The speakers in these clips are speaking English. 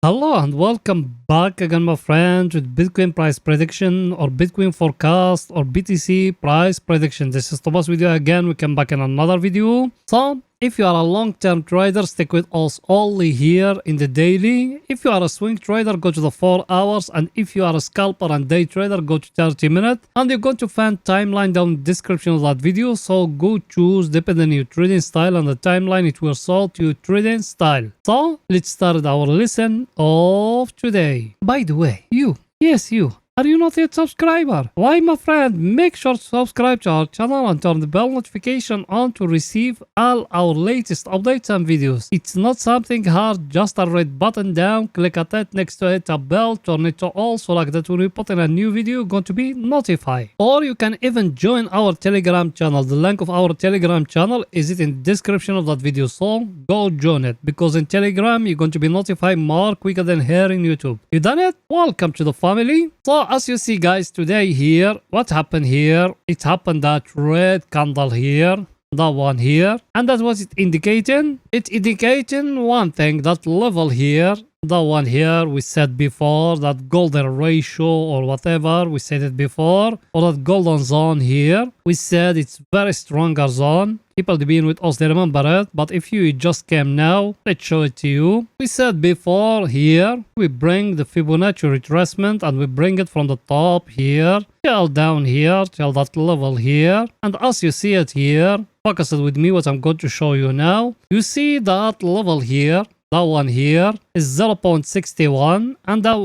Hello and welcome back again, my friends, with Bitcoin price prediction or Bitcoin forecast or BTC price prediction. This is Thomas with you again. We come back in another video. So, if you are a long-term trader, stick with us only here in the daily. If you are a swing trader, go to the 4 hours. And if you are a scalper and day trader, go to 30 minutes. And you're going to find timeline down in the description of that video. So go choose depending on your trading style and the timeline it will sort to your trading style. So let's start our lesson of today. By the way, yes, you. Are you not yet subscriber? Why, my friend, make sure to subscribe to our channel and turn the bell notification on to receive all our latest updates and videos. It's not something hard, just a red button down, click at it, next to it a bell, turn it to all so like that when we put in a new video, you're going to be notified. Or you can even join our Telegram channel. The link of our Telegram channel is in the description of that video, so go join it, because in Telegram you're going to be notified more quicker than here in YouTube. You done it? Welcome to the family. So as you see, guys, today here, what happened here? It happened that red candle here, that one here, and that's what it indicating. It's indicating one thing, that level here, the one here we said before, that golden ratio or whatever, we said it before, or that golden zone here, we said it's very stronger zone. People being with us, they remember it, but if you just came now, let's show it to you. We said before here, we bring the Fibonacci retracement and we bring it from the top here, till down here, till that level here, and as you see it here, focus it with me what I'm going to show you now. You see that level here, that one here is 0.61 and that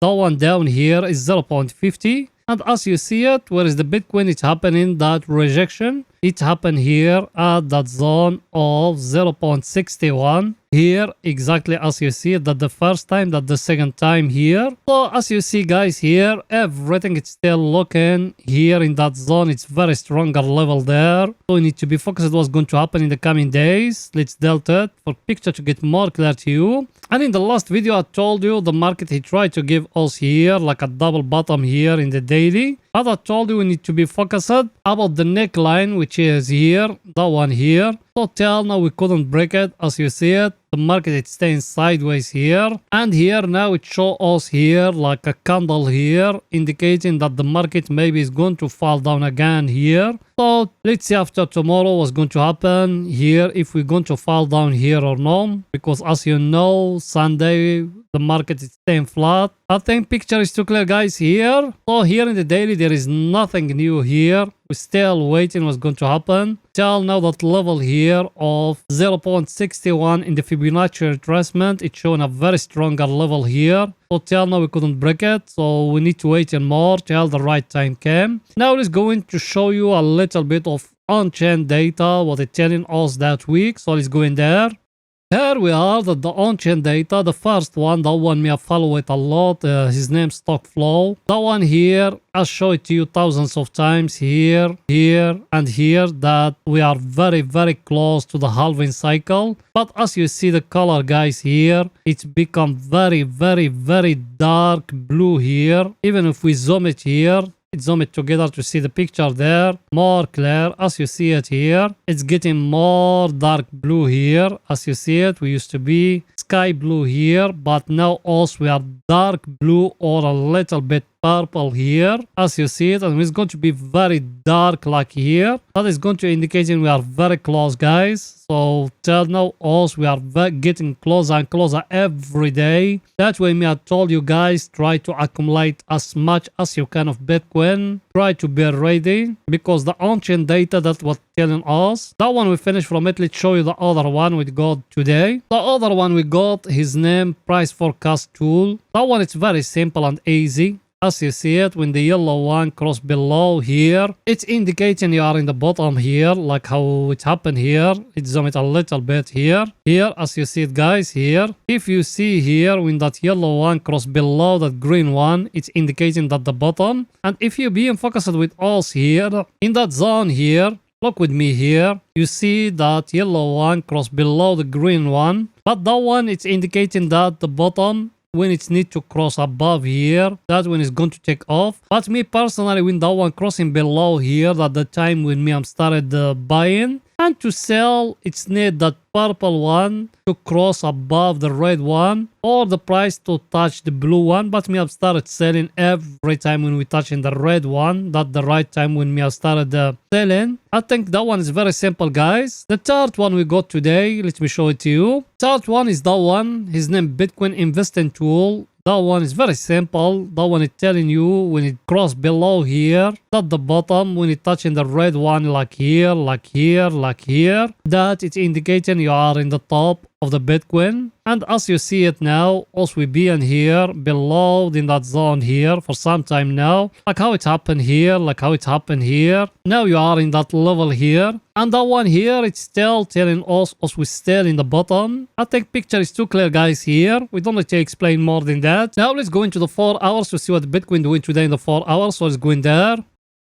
one down here is 0.50. And as you see it, where is the Bitcoin? It's happening that rejection. It happened here at that zone of 0.61. Here, exactly as you see it, that the first time, that the second time here. So as you see, guys, here, everything is still looking here in that zone. It's very stronger level there. So we need to be focused on what's going to happen in the coming days. Let's delta it for picture to get more clear to you. And in the last video, I told you the market, he tried to give us here like a double bottom here in the daily. But I told you we need to be focused about the neckline, which is here, that one here. So till now we couldn't break it, as you see it. The market is staying sideways here, and here now it shows us here like a candle here, indicating that the market maybe is going to fall down again here. So let's see after tomorrow what's going to happen here, if we're going to fall down here or not, because as you know, Sunday the market is staying flat. I think picture is too clear, guys, here. So here in the daily there is nothing new here. We're still waiting what's going to happen. Till now that level here of 0.61 in the Fibonacci retracement, it's showing a very stronger level here. So till now we couldn't break it, so we need to wait and more till the right time came. Now it's going to show you a little bit of on-chain data, what it's telling us that week. So let's go in there. Here we are, the on-chain data, the first one, that one me I follow it a lot, his name Stock Flow. That one here, I'll show it to you thousands of times here, and here, that we are very, very close to the halving cycle. But as you see the color, guys, here, it's become very, very, very dark blue here. Even if we zoom it here, zoom it together to see the picture there, more clear. As you see it here, it's getting more dark blue here. As you see it, we used to be sky blue here, but now also we are dark blue or a little bit purple here, as you see it, and it's going to be very dark like here. That is going to indicating we are very close, guys. So till now also we are getting closer and closer every day. That way me I told you guys, try to accumulate as much as you can of Bitcoin. Try to be ready, because the on-chain data, that's what telling us. That one we finished from it. Let's show you the other one we got today. The other one we got, his name price forecast tool. That one is very simple and easy. As you see it, when the yellow one cross below here, it's indicating you are in the bottom here, like how it happened here. Let's zoom it a little bit here. Here, as you see it, guys, here. If you see here, when that yellow one cross below that green one, it's indicating that the bottom. And if you be focused with us here, in that zone here, look with me here. You see that yellow one cross below the green one. But that one, it's indicating that the bottom, when it's need to cross above here, that's when it's going to take off. But me personally, when that one crossing below here, at the time when me I'm started buying, And to sell, it's need that purple one to cross above the red one or the price to touch the blue one. But me have started selling every time when we touch in the red one. That's the right time when me have started selling. I think that one is very simple, guys. The third one we got today, let me show it to you. Third one is that one. His name Bitcoin Investing Tool. That one is very simple. That one is telling you when it cross below here, at the bottom, when it touching the red one like here, like here, like here, that it's indicating you are in the top of the Bitcoin. And as you see it now, also we be in here below in that zone here for some time now, like how it happened here, like how it happened here. Now you are in that level here, and that one here, it's still telling us we still in the bottom. I think picture is too clear, guys. Here we don't need to explain more than that. Now let's go into the 4 hours to see what Bitcoin doing today in the 4 hours. So let's go in there.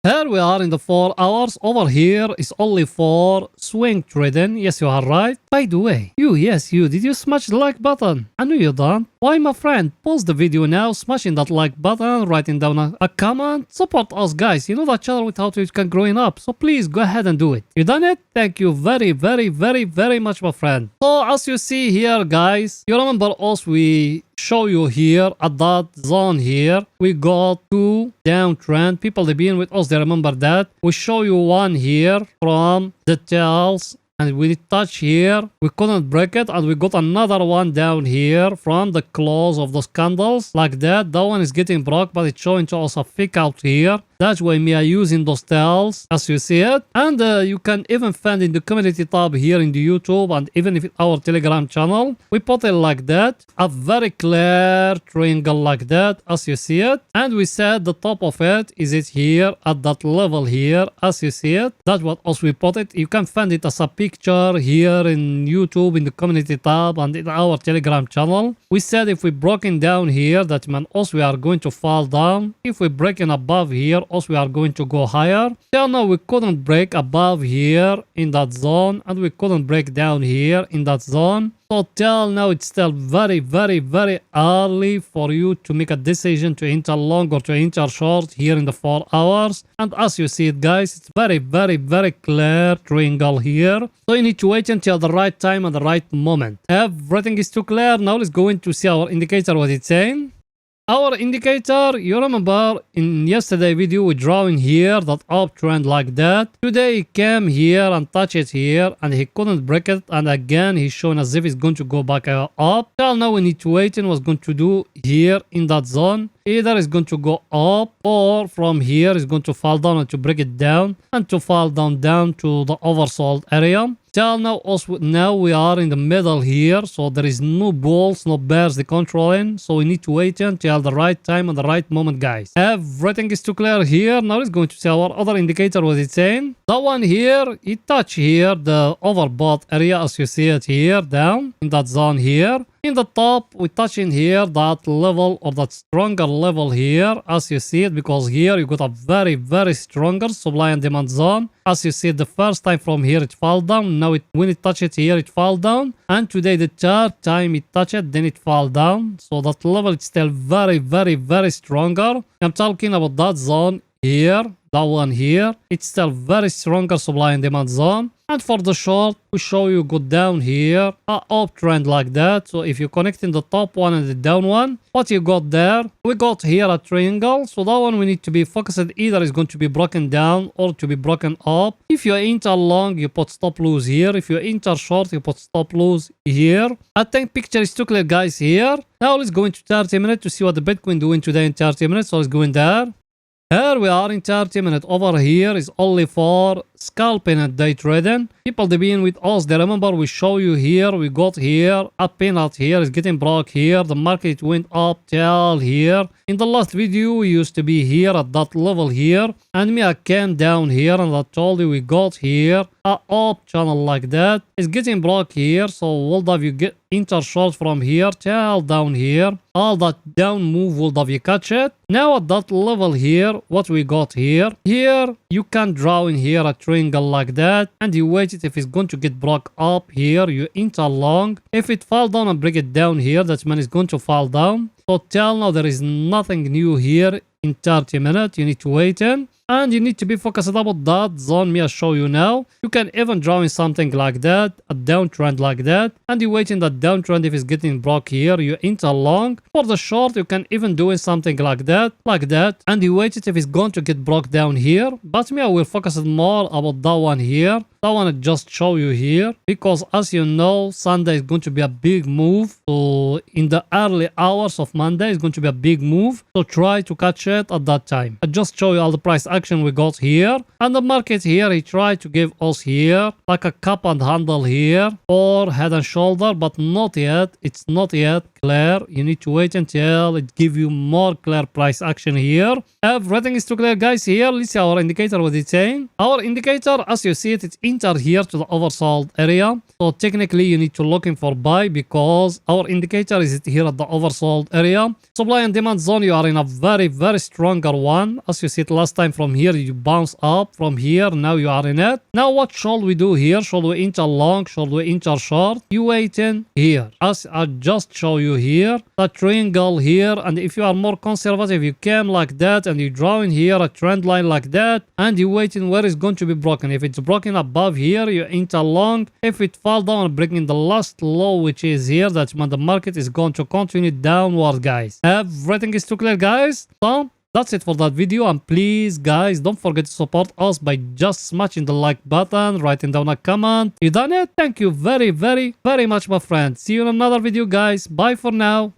Here we are in the 4 hours. Over here is only for swing trading. Yes, you are right. By the way, yes, did you smash the like button? I know you don't. Why, my friend? Pause the video now, smashing that like button, writing down a comment. Support us, guys. You know that channel without you can growing up. So please go ahead and do it. You done it? Thank you very, very, very, very much, my friend. So as you see here, guys, you remember us, we show you here at that zone here, we got 2 downtrend. People they been with us, they remember that. We show you one here from the tails, and we touch here, we couldn't break it, and we got another one down here from the close of those candles like that. That one is getting broke, but it's showing to us a fake out here. That's why we are using those tails, as you see it. And you can even find in the community tab here in the YouTube, and even if our Telegram channel, we put it like that, a very clear triangle like that, as you see it. And we said the top of it is it here at that level here, as you see it. That's what else we put it. You can find it as a picture here in YouTube in the community tab and in our Telegram channel. We said if we broken down here, that means also we are going to fall down. If we breaking above here, also we are going to go higher. Till now we couldn't break above here in that zone, and we couldn't break down here in that zone. So till now it's still very, very, very early for you to make a decision to enter long or to enter short here in the 4 hours. And as you see it, guys, it's very, very, very clear triangle here. So you need to wait until the right time and the right moment. Everything is too clear. Now let's go in to see our indicator, what it's saying. Our indicator, you remember in yesterday video we drawing here that uptrend like that. Today he came here and touched it here and he couldn't break it, and again he's showing as if it's going to go back up. Till now we need to wait and what's going to do here in that zone. Either it's going to go up, or from here it's going to fall down and to break it down and to fall down to the oversold area. Till now, also now we are in the middle here, so there is no bulls, no bears they controlling. So we need to wait until the right time and the right moment, guys. Everything is too clear here. Now it's going to see our other indicator, what it's saying. That one here, it touch here the overbought area, as you see it here down in that zone here. In the top, we touch in here that level or that stronger level here, as you see it, because here you got a very, very stronger supply and demand zone. As you see it, the first time from here it fall down. Now when it touch it here, it fall down. And today the third time it touch it, then it fall down. So that level is still very, very, very stronger. I'm talking about that zone here. That one here, it's still very stronger supply and demand zone. And for the short, we show you go down here, a uptrend like that. So if you connect in the top one and the down one, what you got there, we got here a triangle. So that one we need to be focused, either is going to be broken down or to be broken up. If you enter long, you put stop loss here. If you enter short, you put stop loss here. I think picture is too clear, guys, here. Now let's go into 30 minutes to see what the Bitcoin doing today in 30 minutes. So let's go in there. Here we are in 30 minutes. Over here is only for scalping and day trading. People they been with us, they remember we show you here, we got here, a peanut here is getting broke here. The market went up till here. In the last video, we used to be here at that level here. And me, I came down here and I told you we got here a up channel like that. It's getting broke here. So will have you get enter short from here till down here. All that down move will have you catch it. Now at that level here, what we got here, you can draw in here a triangle like that, and you wait it if it's going to get broke up here, you enter long. If it fall down and break it down here, that means it's going to fall down. So till now there is nothing new here in 30 minutes. You need to wait in. and you need to be focused about that zone me I show you now. You can even draw in something like that, a downtrend like that, and you wait in that downtrend. If it's getting broke here, you enter long. For the short, you can even do something like that, and you wait it if it's going to get broke down here. But me I will focus more about that one here. That one I just show you here, because as you know, Sunday is going to be a big move. So in the early hours of Monday is going to be a big move, so try to catch it at that time. I just show you all the price action we got here, and the market here, he tried to give us here like a cup and handle here or head and shoulder, but not yet. It's not yet clear. You need to wait until it give you more clear price action here. Everything is too clear, guys. Here, let's see our indicator, what it's saying. Our indicator, as you see it, it's enter here to the oversold area. So technically you need to looking for buy, because our indicator is here at the oversold area. Supply and demand zone, you are in a very stronger one. As you see it last time, from here you bounce up, from here now you are in it. Now what should we do here? Should we enter long? Should we enter short? You wait in here, as I just show you here, that triangle here. And if you are more conservative, you came like that and you draw in here a trend line like that, and you waiting where it's going to be broken. If it's broken above here, you enter long. If it fall down, breaking the last low, which is here, that's when the market is going to continue downward, guys. Everything is too clear, guys. So that's it for that video, and please guys, don't forget to support us by just smashing the like button, writing down a comment. You done it? Thank you very much, my friends. See you in another video, guys. Bye for now.